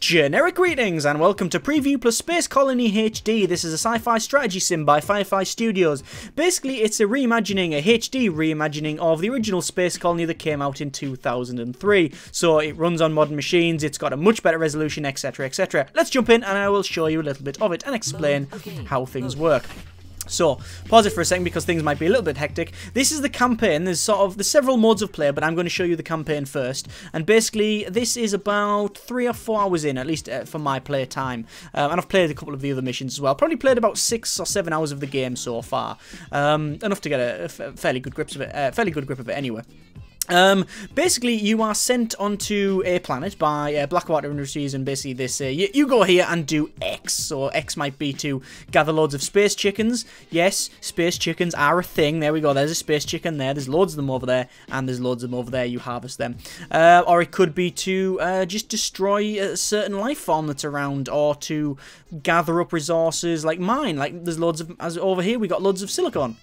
Generic greetings and welcome to Preview plus Space Colony HD. This is a sci-fi strategy sim by Firefly Studios. Basically, it's a reimagining, a HD reimagining of the original Space Colony that came out in 2003. So it runs on modern machines, it's got a much better resolution, etc, etc. Let's jump in and I will show you a little bit of it and explain how things work. So, pause it for a second because things might be a little bit hectic. This is the campaign. There's several modes of play, but I'm going to show you the campaign first. And basically, this is about 3 or 4 hours in, at least for my play time. And I've played a couple of the other missions as well. Probably played about 6 or 7 hours of the game so far. Enough to get a fairly good grip of it, anyway. Basically, you are sent onto a planet by Blackwater Industries, and basically this, you go here and do X. So X might be to gather loads of space chickens. Yes, space chickens are a thing. There we go, there's a space chicken there. There's loads of them over there, and there's loads of them over there. You harvest them. Or it could be to just destroy a certain life form that's around, or to gather up resources like mine. Like there's loads of, as over here, we got loads of silicon.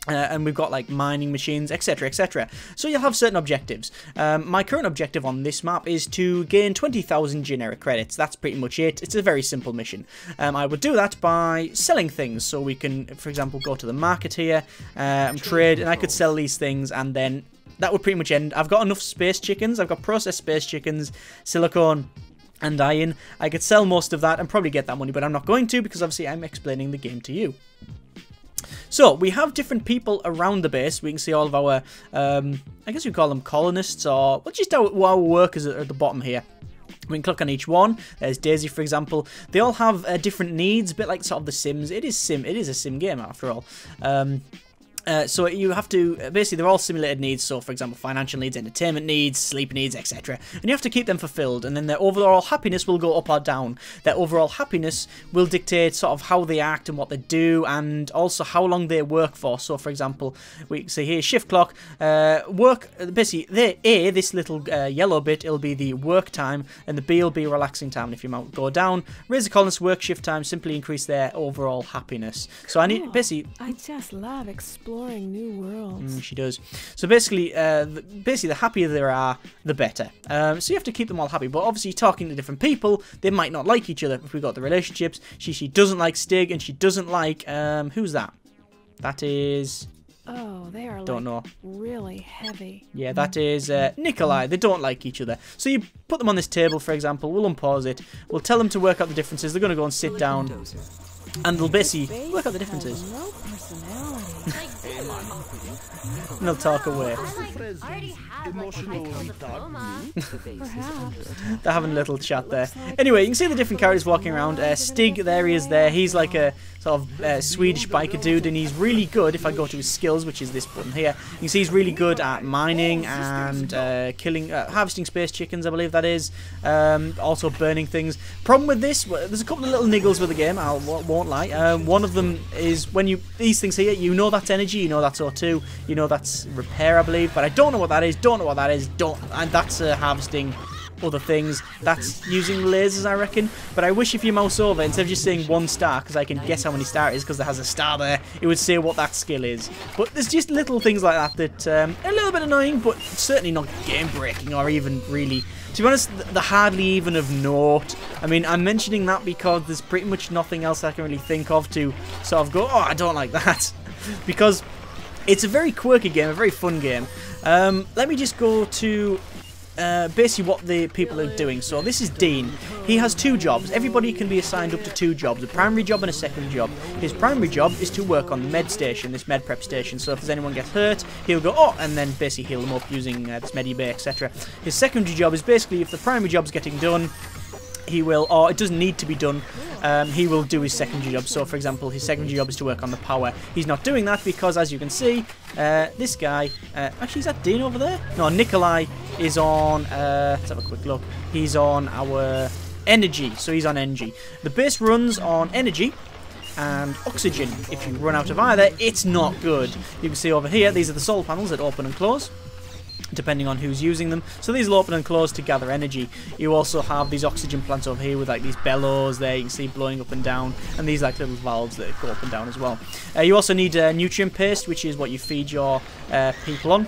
And we've got like mining machines, etc, etc. So you'll have certain objectives. My current objective on this map is to gain 20,000 generic credits. That's pretty much it. It's a very simple mission. I would do that by selling things. So we can, for example, go to the market here, trade, and I could sell these things, and then that would pretty much end. I've got enough space chickens. I've got processed space chickens, silicon, and iron. I could sell most of that and probably get that money, but I'm not going to because obviously I'm explaining the game to you. So, we have different people around the base. We can see all of our, I guess we call them colonists, or well, just our workers at the bottom here. We can click on each one. There's Daisy, for example. They all have different needs, a bit like sort of the Sims. It is a sim game, after all. So you have to, basically they're all simulated needs, so for example financial needs, entertainment needs, sleep needs, etc. And you have to keep them fulfilled, and then their overall happiness will go up or down. Their overall happiness will dictate sort of how they act and what they do, and also how long they work for. So for example, we can see here, shift clock, work, basically this little yellow bit, it'll be the work time, and the B will be relaxing time. And if you go down, raise the colonist work shift time, simply increase their overall happiness. So I need, basically... I just love exploring new worlds. She does. So basically, the happier they are, the better. So you have to keep them all happy. But obviously, talking to different people, they might not like each other. If we got the relationships, she doesn't like Stig, and she doesn't like who's that? That is. Oh, they are don't know. Really heavy. Yeah, that is Nikolai. They don't like each other. So you put them on this table, for example. We'll unpause it. We'll tell them to work out the differences. They're going to go and sit down. And they'll basically work out the differences. No personality. And they'll talk away. They're having a little chat there. Anyway, you can see the different characters walking around. Stig, there he is there. He's like a sort of Swedish biker dude, and he's really good. If I go to his skills, which is this button here, you can see he's really good at mining and harvesting space chickens, I believe that is. Also burning things. Problem with this, there's a couple of little niggles with the game, I won't lie. One of them is when these things here, you know that's energy, you know that's O2, you know that's repair, I believe, but I don't know what that is, and that's harvesting other things. That's using lasers, I reckon. But I wish if you mouse over, instead of just saying 1 star, because I can guess how many star it is because there has a star there, it would say what that skill is. But there's just little things like that are a little bit annoying, but certainly not game breaking or even really, to be honest, they're hardly even of note. I mean, I'm mentioning that because there's pretty much nothing else I can really think of to sort of go, oh, I don't like that. Because it's a very quirky game, a very fun game. Let me just go to basically what the people are doing. So this is Dean. He has 2 jobs. Everybody can be assigned up to 2 jobs, a primary job and a secondary job. His primary job is to work on the med station, this med prep station. So if there's anyone gets hurt, he'll go, oh, and then basically heal them up using this medibay, etc. His secondary job is basically if the primary job's getting done, he will, or it doesn't need to be done, he will do his secondary job. So for example, his secondary job is to work on the power. He's not doing that because, as you can see, this guy, actually is that Dean over there? No, Nikolai is on, let's have a quick look, he's on our energy, so he's on energy. The base runs on energy and oxygen. If you run out of either, it's not good. You can see over here, these are the solar panels that open and close, depending on who's using them. So these will open and close to gather energy. You also have these oxygen plants over here with like these bellows there, you can see blowing up and down, and these like little valves that go up and down as well. You also need nutrient paste, which is what you feed your people on.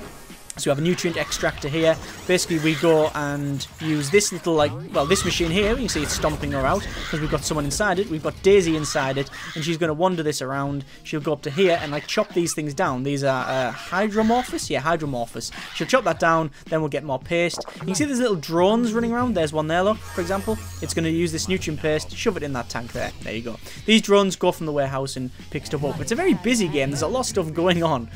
So we have a nutrient extractor here. Basically, we go and use this little, like, well, this machine here. You can see it's stomping her out because we've got someone inside it. We've got Daisy inside it, and she's going to wander this around. She'll go up to here and, like, chop these things down. These are hydromorphous? Yeah, hydromorphous. She'll chop that down, then we'll get more paste. You can see there's little drones running around. There's one there, look, for example. It's going to use this nutrient paste, shove it in that tank there. There you go. These drones go from the warehouse and pick stuff up. It's a very busy game. There's a lot of stuff going on.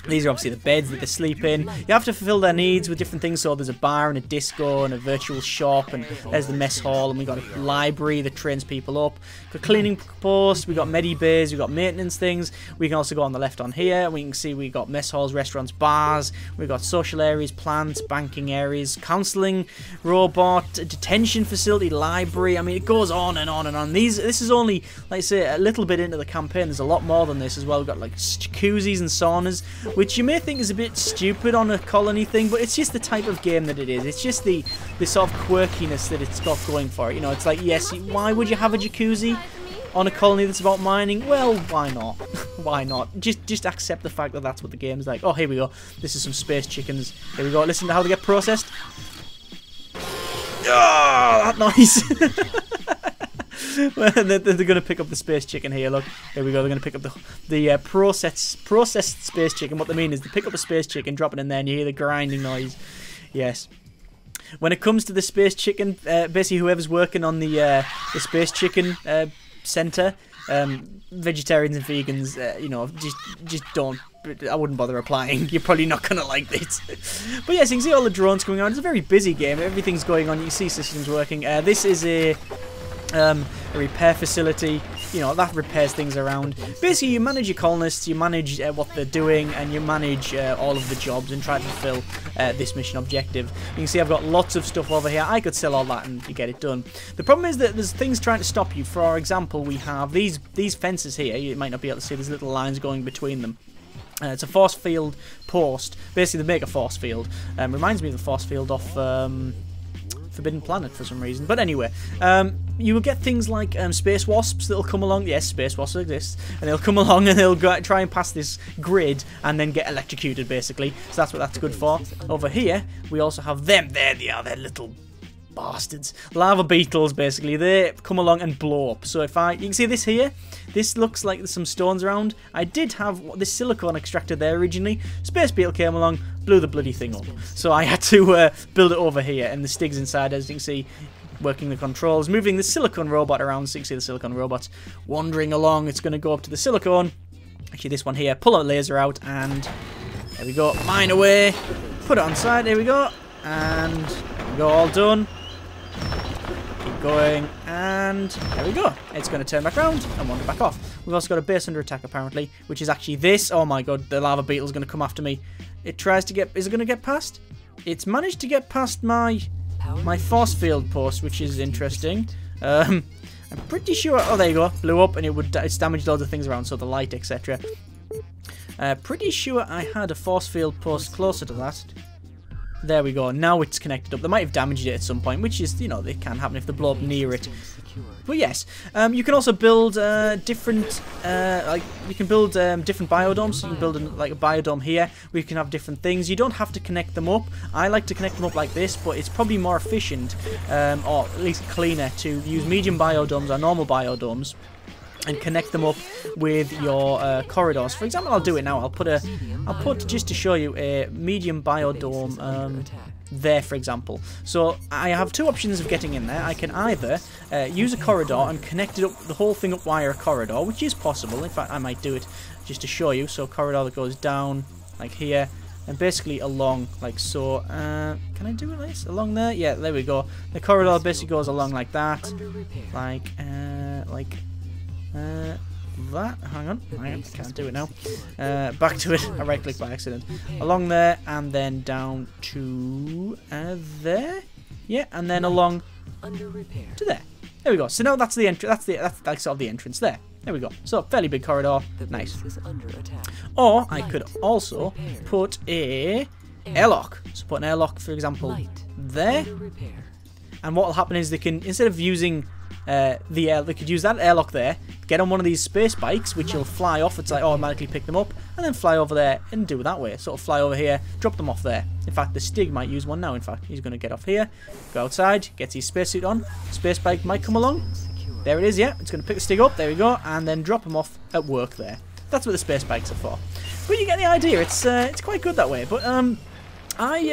These are obviously the beds that they sleep in. You have to fulfill their needs with different things. So there's a bar and a disco and a virtual shop, and there's the mess hall, and we've got a library that trains people up. Got cleaning post, we've got medi-bays, we've got maintenance things. We can also go on the left on here, and we can see we've got mess halls, restaurants, bars. We've got social areas, plants, banking areas, counselling, robot, detention facility, library. I mean, it goes on and on and on. This is only, like I say, a little bit into the campaign. There's a lot more than this as well. We've got like jacuzzis and saunas, which you may think is a bit stupid on a colony thing, but it's just the type of game that it is. It's just the sort of quirkiness that it's got going for it. You know, it's like, yes, why would you have a jacuzzi on a colony that's about mining? Well, why not? Why not? Just accept the fact that that's what the game's like. Oh, here we go. This is some space chickens. Here we go. Listen to how they get processed. Oh, that noise. They're going to pick up the space chicken here. Look, here we go. They're going to pick up the processed space chicken. What they mean is they pick up a space chicken, drop it in there, and you hear the grinding noise. Yes. When it comes to the space chicken, basically whoever's working on the space chicken center, vegetarians and vegans, you know, just don't. I wouldn't bother applying. You're probably not going to like this. But yes, you can see all the drones coming on. It's a very busy game. Everything's going on. You can see systems working. This is a repair facility. You know, that repairs things around. Basically, you manage your colonists, you manage what they're doing, and you manage all of the jobs and try to fulfill this mission objective. You can see I've got lots of stuff over here. I could sell all that and get it done. The problem is that there's things trying to stop you. For example, we have these fences here. You might not be able to see, there's little lines going between them. It's a force field post. Basically, they make a force field. Reminds me of the force field off Forbidden Planet for some reason. But anyway, you will get things like space wasps that'll come along. Yes, space wasps exist. And they'll come along and they'll go, try and pass this grid and then get electrocuted, basically. So that's what that's good for. Over here, we also have them. There they are. They're little bastards. Lava beetles, basically. They come along and blow up. So if you can see this here. This looks like there's some stones around. I did have this silicone extractor there originally. Space beetle came along, blew the bloody thing up. So I had to build it over here. And the Stig's inside, as you can see, working the controls. Moving the silicone robot around. So you can see the silicone robot wandering along. It's going to go up to the silicone. Actually, this one here. Pull a laser out and there we go. Mine away. Put it on side. There we go. And there we go. All done. Keep going, and there we go. It's going to turn back around and wander back off. We've also got a base under attack, apparently, which is actually this. Oh my god, the lava beetle's going to come after me. It tries to get... Is it going to get past? It's managed to get past my force field post, which is interesting. I'm pretty sure... Oh, there you go. Blew up, and it's damaged loads of things around, so the light, etc. Pretty sure I had a force field post closer to that. There we go. Now it's connected up. They might have damaged it at some point, which is, you know, it can happen if they blow up near it. But yes, you can also build different, like you can build different biodomes. So you can build like a biodome here. We can have different things. You don't have to connect them up. I like to connect them up like this, but it's probably more efficient, or at least cleaner, to use medium biodomes or normal biodomes and connect them up with your corridors. For example, I'll do it now. I'll put just to show you a medium biodome there, for example. So I have two options of getting in there. I can either use a corridor and connect it up, the whole thing up via a corridor, which is possible. In fact, I might do it just to show you. So a corridor that goes down like here and basically along like so. Can I do it like this? Along there? Yeah, there we go. The corridor basically goes along like that, like that. Hang on, I can't do it now. Back to it. I right click by accident. Along there and then down to there. Yeah, and then along to there. There we go. So now that's the entrance. That's like sort of the entrance there. There we go. So fairly big corridor. Nice. Or I could also put a airlock. So put an airlock, for example, there. And what will happen is they can, instead of using they could use that airlock there, get on one of these space bikes, which will fly off. It's like automatically pick them up, and and then fly over there and do it that way. Sort of fly over here, drop them off there. In fact, the Stig might use one now. In fact, he's going to get off here, go outside, gets his spacesuit on. Space bike might come along. There it is, yeah. It's going to pick the Stig up, there we go, and then drop him off at work there. That's what the space bikes are for. But you get the idea. It's quite good that way. But I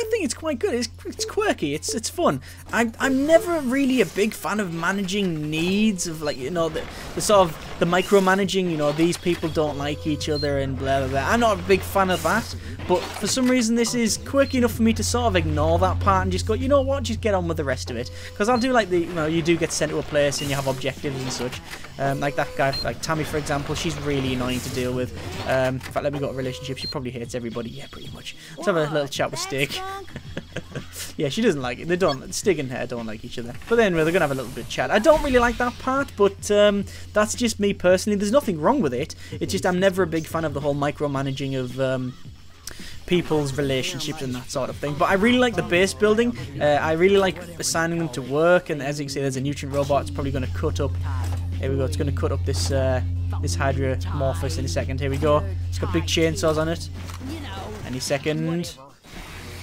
think it's quite good. It's quirky. It's fun. I'm never really a big fan of managing needs of, like, you know, the sort of the micromanaging. You know, these people don't like each other and blah blah blah. I'm not a big fan of that. But for some reason, this is quirky enough for me to sort of ignore that part and just go, you know what, just get on with the rest of it. Because I'll do like the, you know, you do get sent to a place and you have objectives and such. Like that guy, like Tammy, for example, she's really annoying to deal with. In fact, let me go to relationship. She probably hates everybody. Yeah, pretty much. Let's have a little chat with Stig. Yeah, she doesn't like it. They don't. Stig and her don't like each other. But anyway, they're gonna have a little bit of chat. I don't really like that part, but that's just me personally. There's nothing wrong with it. It's just I'm never a big fan of the whole micromanaging of people's relationships and that sort of thing. But I really like the base building. I really like assigning them to work. And as you can see, there's a nutrient robot. It's probably going to cut up. Here we go. It's going to cut up this this Hydromorphus in a second. Here we go. It's got big chainsaws on it. Any second.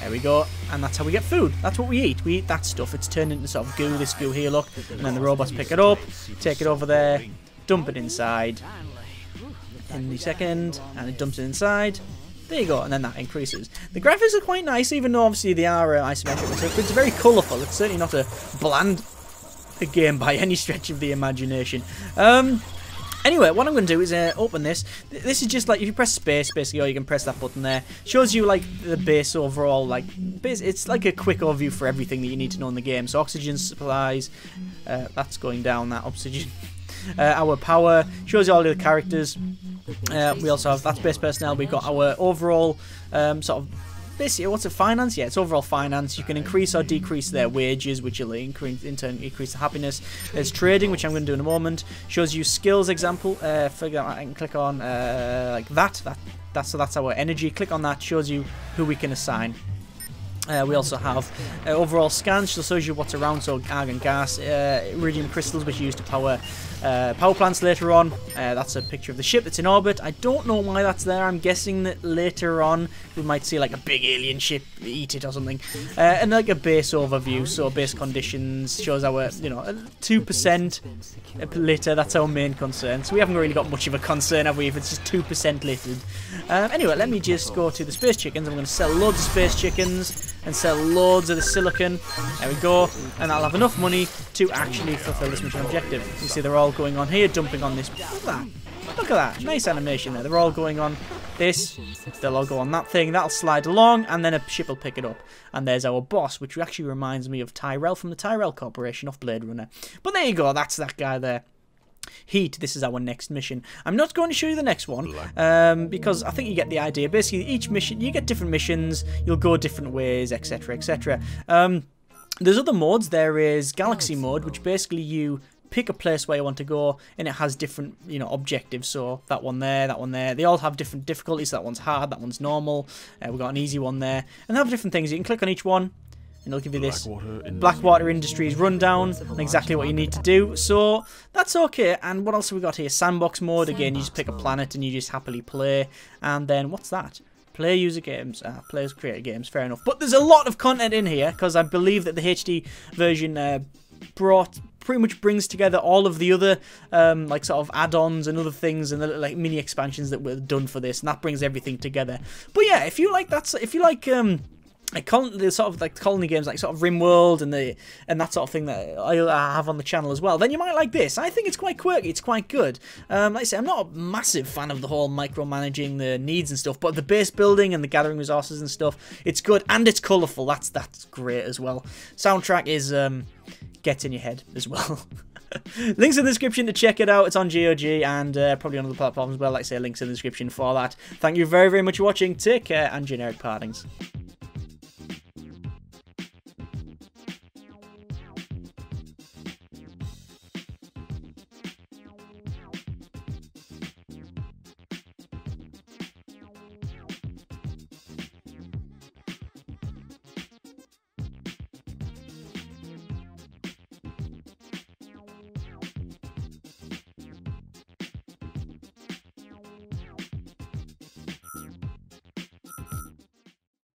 There we go. And that's how we get food. That's what we eat. We eat that stuff. It's turned into sort of goo. This goo here, look. And then the robots pick it up, take it over there, dump it inside. Any second. And it dumps it inside. There you go, and then that increases. The graphics are quite nice, even though obviously they are isometric and stuff, but it's very colourful. It's certainly not a bland game by any stretch of the imagination. Anyway, what I'm going to do is open this. This is just like, if you press space, basically, or you can press that button there. Shows you, like, the base overall, like, it's like a quick overview for everything that you need to know in the game. So, oxygen supplies, that's going down, that oxygen. Our power, shows you all the characters. We also have, that's base personnel. We've got our overall sort of, basically, what's it, finance? Yeah, it's overall finance. You can increase or decrease their wages, which will in turn increase the happiness. There's trading, which I'm going to do in a moment. Shows you skills example. Figure I can click on like that. So that's our energy. Click on that. Shows you who we can assign. We also have overall scans, so shows you what's around, so argon gas, iridium crystals, which you use to power power plants later on. That's a picture of the ship that's in orbit. I don't know why that's there. I'm guessing that later on we might see like a big alien ship eat it or something. And like a base overview, so base conditions, shows our, you know, 2% litter. That's our main concern. So we haven't really got much of a concern, have we, if it's just 2% littered. Anyway, let me just go to the space chickens. I'm going to sell loads of space chickens and sell loads of the silicon. There we go. And I'll have enough money to actually fulfill this mission objective. You see they're all going on here, dumping on this. Look at that. Look at that. Nice animation there. They're all going on this. They'll all go on that thing. That'll slide along, and then a ship will pick it up. And there's our boss, which actually reminds me of Tyrell from the Tyrell Corporation off Blade Runner. But there you go. That's that guy there. Heat, this is our next mission. I'm not going to show you the next one because I think you get the idea. Basically, each mission, you get different missions, you'll go different ways, etc, etc. There's other modes. There is Galaxy mode, which basically you pick a place where you want to go, and it has different, you know, objectives. So that one there, that one there, they all have different difficulties. That one's hard, that one's normal. We've got an easy one there, and they have different things. You can click on each one, and it'll give you this Blackwater Industries rundown and exactly what you need to do. So that's okay. And what else have we got here? Sandbox mode. Again, you just pick a planet and you just happily play. And then what's that? Play user games. Players create games. Fair enough. But there's a lot of content in here because I believe that the HD version pretty much brings together all of the other like sort of add-ons and other things and the, like, mini expansions that were done for this, and that brings everything together. But yeah, if you like that, if you like the sort of like colony games, like sort of RimWorld and that sort of thing that I have on the channel as well, then you might like this. I think it's quite quirky, it's quite good. Like I say, I'm not a massive fan of the whole micromanaging the needs and stuff, but the base building and the gathering resources and stuff, it's good, and it's colourful. That's great as well. Soundtrack is gets in your head as well. Links in the description to check it out. It's on GOG and probably on other platforms as well. Like I say, links in the description for that. Thank you very, very much for watching. Take care, and generic partings.